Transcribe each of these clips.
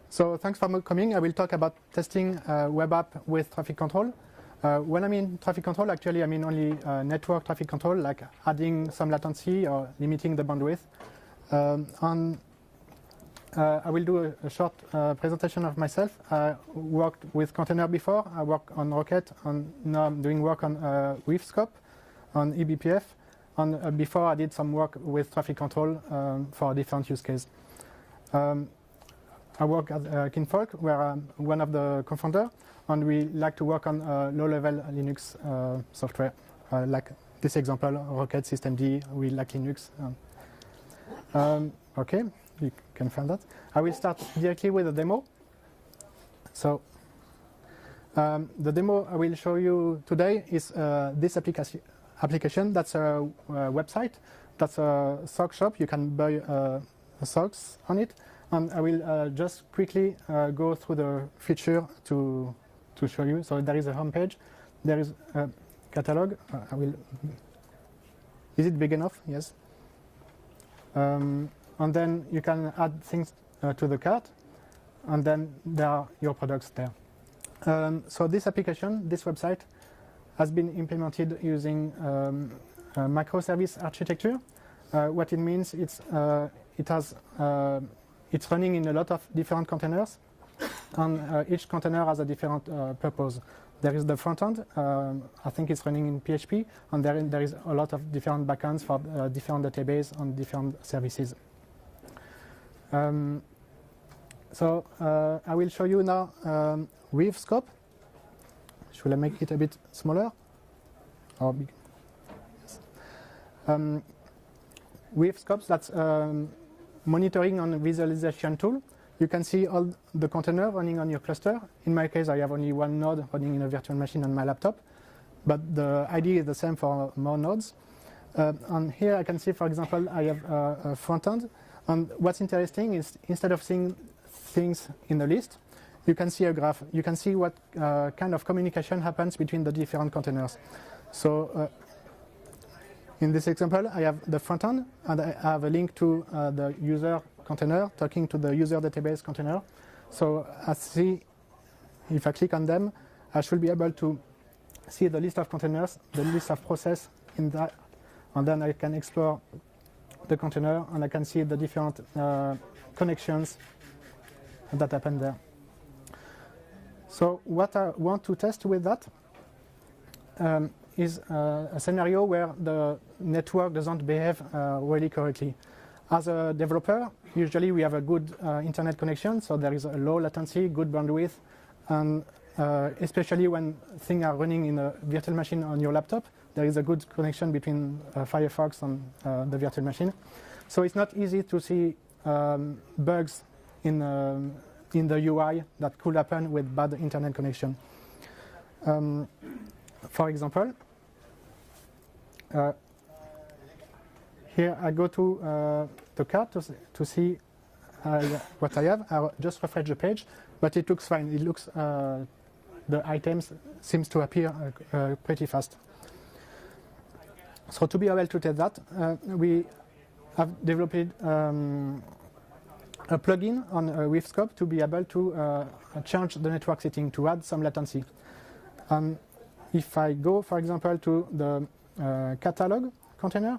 So thanks for coming. I will talk about testing web app with traffic control. When I mean traffic control, actually I mean only network traffic control, like adding some latency or limiting the bandwidth. I will do a short presentation of myself. I worked with container before. I worked on Rocket, and now I'm doing work on WithScope, on eBPF. And before I did some work with traffic control for different use cases. I work at Kinfolk, where I'm one of the co-founders, and we like to work on low-level Linux software, like this example, Rocket Systemd. We like Linux. Okay, you can find that. I will start directly with a demo. So the demo I will show you today is this application. That's a website. That's a sock shop. You can buy socks on it. And I will just quickly go through the feature to show you. So there is a home page. There is a catalog. Is it big enough? Yes. And then you can add things to the cart. And then there are your products there. So this application, this website, has been implemented using microservice architecture. What it means, it's running in a lot of different containers, and each container has a different purpose. There is the front end. I think it's running in PHP, and there is a lot of different backends for different databases and different services. So I will show you now WithScope. Should I make it a bit smaller or big? Yes. WithScope, that's monitoring and visualization tool. You can see all the containers running on your cluster. In my case, I have only one node running in a virtual machine on my laptop, but the idea is the same for more nodes. And here I can see, for example, I have a front end. And what's interesting is instead of seeing things in the list, you can see a graph. You can see what kind of communication happens between the different containers. So in this example, I have the front end, and I have a link to the user container talking to the user database container. So I see, if I click on them, I should be able to see the list of containers, the list of process in that, and then I can explore the container, and I can see the different connections that happen there. So what I want to test with that is a scenario where the network doesn't behave really correctly. As a developer, usually we have a good internet connection, so there is a low latency, good bandwidth, and especially when things are running in a virtual machine on your laptop, there is a good connection between Firefox and the virtual machine. So it's not easy to see bugs in the UI that could happen with bad internet connection. For example, here I go to the cart to see what I have. I just refresh the page, but it looks fine. It looks the items seems to appear pretty fast. So to be able to test that, we have developed a plugin on WithScope to be able to change the network setting to add some latency. If I go, for example, to the catalog container,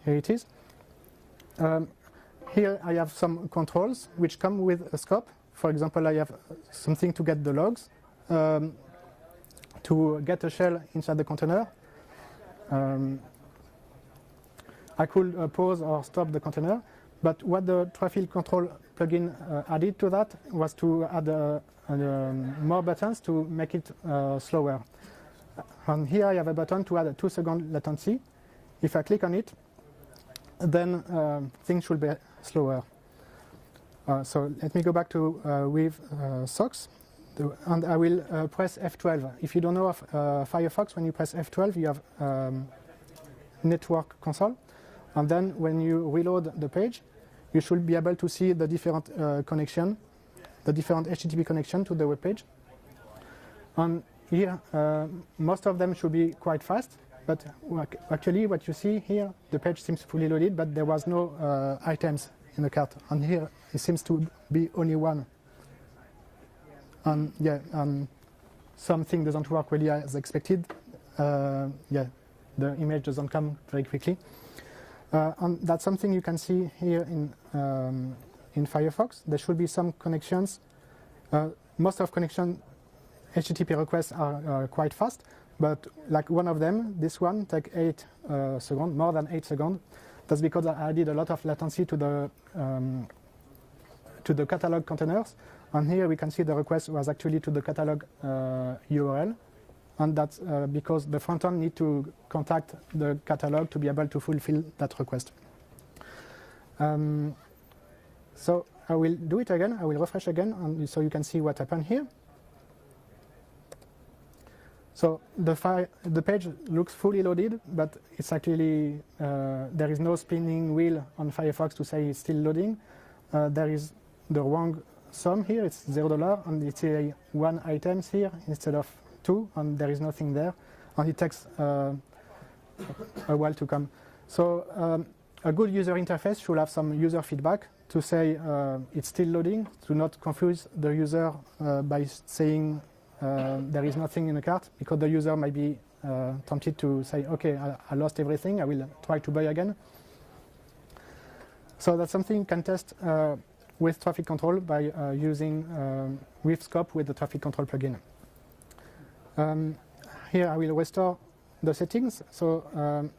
here it is. Here I have some controls which come with a scope. For example, I have something to get the logs, to get a shell inside the container. I could pause or stop the container, but what the traffic control plugin added to that was to add more buttons to make it slower. And here I have a button to add a 2-second latency. If I click on it, then things should be slower. So let me go back to with socks, and I will press F12. If you don't know of Firefox, when you press F12, you have network console. And then when you reload the page, you should be able to see the different connection, the different HTTP connection to the web page. And here, most of them should be quite fast. but actually what you see here, the page seems fully loaded, but there was no items in the cart. And here it seems to be only one. And yeah, something doesn't work really as expected. Yeah, the image doesn't come very quickly. And that's something you can see here in Firefox. There should be some connections. Most of connection HTTP requests are quite fast, but like one of them, this one, take 8 seconds, more than 8 seconds. That's because I added a lot of latency to the catalog containers. And here we can see the request was actually to the catalog URL. And that's because the front end need to contact the catalog to be able to fulfill that request. So I will do it again. I will refresh again, and so you can see what happened here. So the page looks fully loaded, but it's actually there is no spinning wheel on Firefox to say it's still loading. There is the wrong sum here. It's $0, and it's a 1 items here instead of 2, and there is nothing there, and it takes a while to come. So a good user interface should have some user feedback to say it's still loading, to not confuse the user by saying there is nothing in the cart, because the user might be tempted to say, okay, I lost everything, I will try to buy again. So that's something you can test with traffic control by using with scope with the traffic control plugin. Here I will restore the settings. So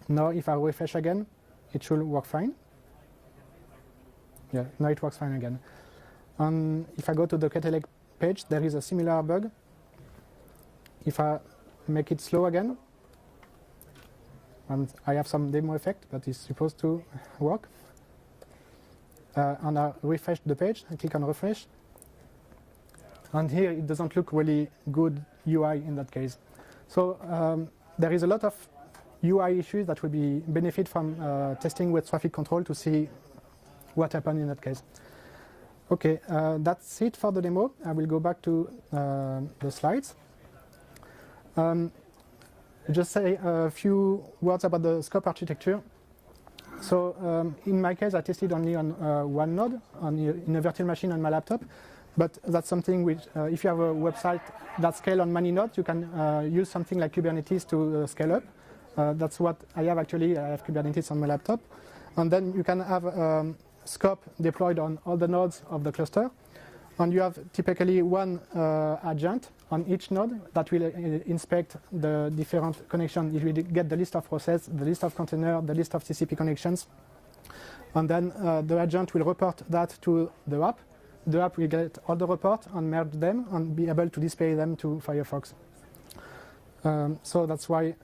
now if I refresh again, it should work fine. Yeah, now it works fine again. And if I go to the catalog page, there is a similar bug. If I make it slow again, and I have some demo effect, but it's supposed to work. And I refresh the page, I click on refresh. And here it doesn't look really good UI in that case. So there is a lot of UI issues that will be benefit from testing with traffic control to see what happened in that case. Okay, that's it for the demo. I will go back to the slides. Just say a few words about the scope architecture. So in my case, I tested only on one node in a virtual machine on my laptop. But that's something which, if you have a website that scales on many nodes, you can use something like Kubernetes to scale up. That's what I have actually. I have Kubernetes on my laptop. And then you can have scope deployed on all the nodes of the cluster. And you have typically one agent on each node that will inspect the different connections. It will get the list of process, the list of containers, the list of TCP connections. And then the agent will report that to the app. The app will get all the reports and merge them and be able to display them to Firefox. So that's why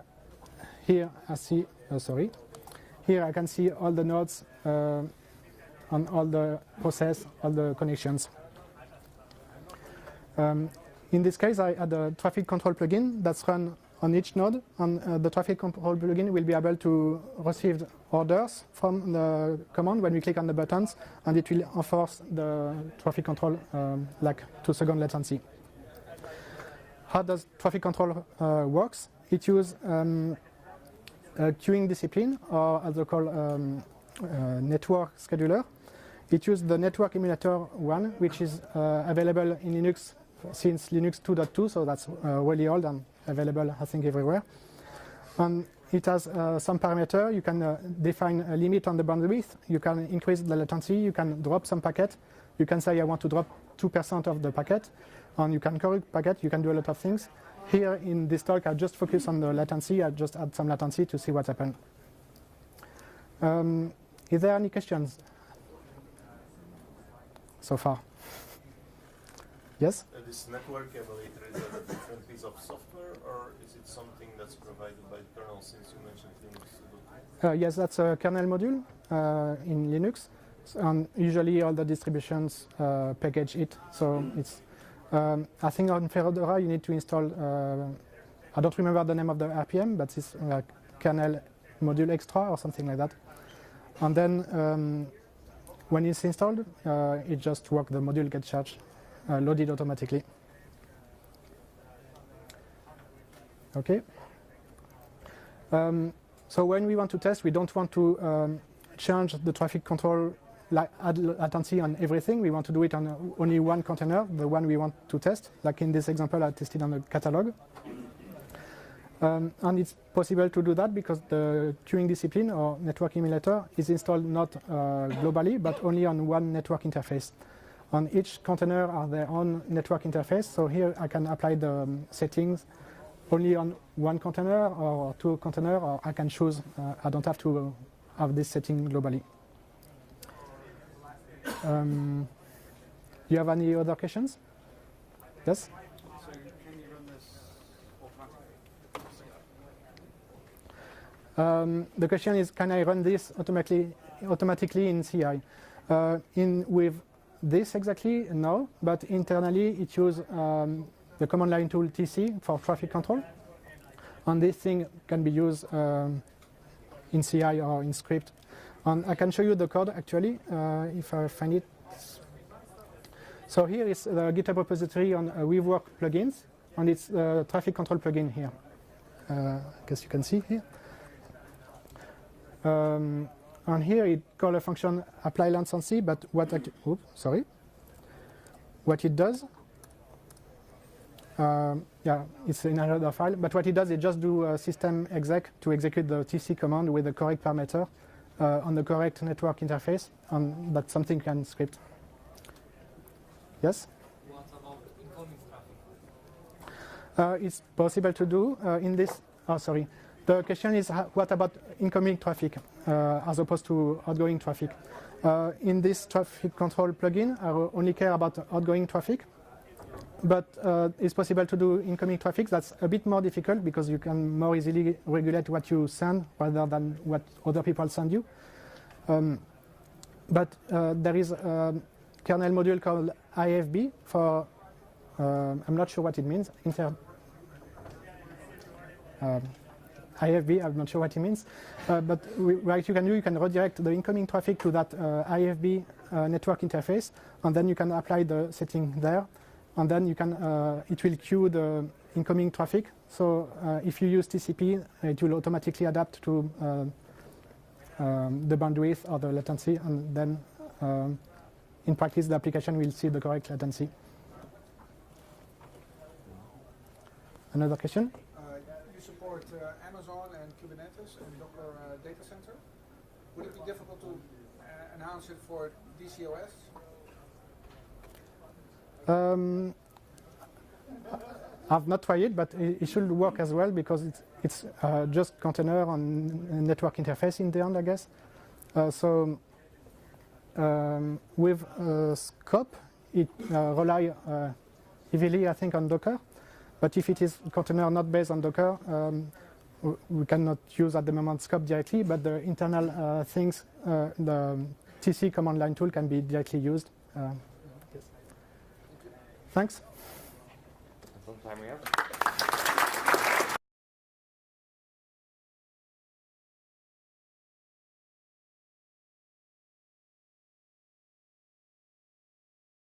here I see, here I can see all the nodes on all the process, all the connections. In this case, I had a traffic control plugin that's run on each node, and the traffic control plugin will be able to receive orders from the command when we click on the buttons, and it will enforce the traffic control like 2-second latency. How does traffic control works? It uses a queuing discipline, or as they call network scheduler. It uses the network emulator 1, which is available in Linux since Linux 2.2, so that's really old and available, I think, everywhere. And it has some parameter. You can define a limit on the bandwidth. You can increase the latency. You can drop some packet. You can say I want to drop 2% of the packet, and you can correct packet. You can do a lot of things. Here in this talk, I just focus on the latency. I just add some latency to see what happened. Is there any questions so far? Yes? This network emulator, is that a different piece of software, or is it something that's provided by the kernel, since you mentioned Linux? Yes, that's a kernel module in Linux. And usually all the distributions package it. So it's, I think on Fedora you need to install, I don't remember the name of the RPM, but it's like kernel module extra or something like that. And then when it's installed, it just works, the module gets charged. Loaded automatically. Okay. So when we want to test, we don't want to change the traffic control add latency on everything. We want to do it on only one container, the one we want to test. Like in this example, I tested on the catalog. And it's possible to do that because the queuing discipline or network emulator is installed not globally, but only on one network interface. On each container are their own network interface. So here I can apply the settings only on one container or two containers, or I can choose. I don't have to have this setting globally. You have any other questions? Yes? So can you run this automatically? The question is, can I run this automatically in CI? With this exactly, no, but internally it uses the command line tool TC for traffic control. And this thing can be used in CI or in script. And I can show you the code actually, if I find it. So here is the GitHub repository on WeWork plugins, and it's the traffic control plugin here. I guess you can see here. And here it calls a function apply latency, but what it does, yeah, it's in another file, but what it does, it just do a system exec to execute the TC command with the correct parameter on the correct network interface, and that's something you can script. Yes? What about incoming traffic? It's possible to do in this. Oh, sorry. The question is, what about incoming traffic as opposed to outgoing traffic? In this traffic control plugin, I only care about outgoing traffic, but it's possible to do incoming traffic. That's a bit more difficult because you can more easily regulate what you send rather than what other people send you. But there is a kernel module called IFB for, I'm not sure what it means, IFB, I'm not sure what it means, but what you can do, you can redirect the incoming traffic to that IFB network interface, and then you can apply the setting there, and then you can, it will queue the incoming traffic. So if you use TCP, it will automatically adapt to the bandwidth or the latency, and then in practice the application will see the correct latency. Another question? You support Amazon and Kubernetes and Docker data center. Would it be difficult to enhance it for DCOS? I've not tried it, but it should work as well because it's just container on network interface in the end, I guess. So with scope, it rely heavily, I think, on Docker. But if it is container not based on Docker, we cannot use at the moment scope directly, but the internal things, the TC command line tool can be directly used. Yes. Thanks. That's all the time we have.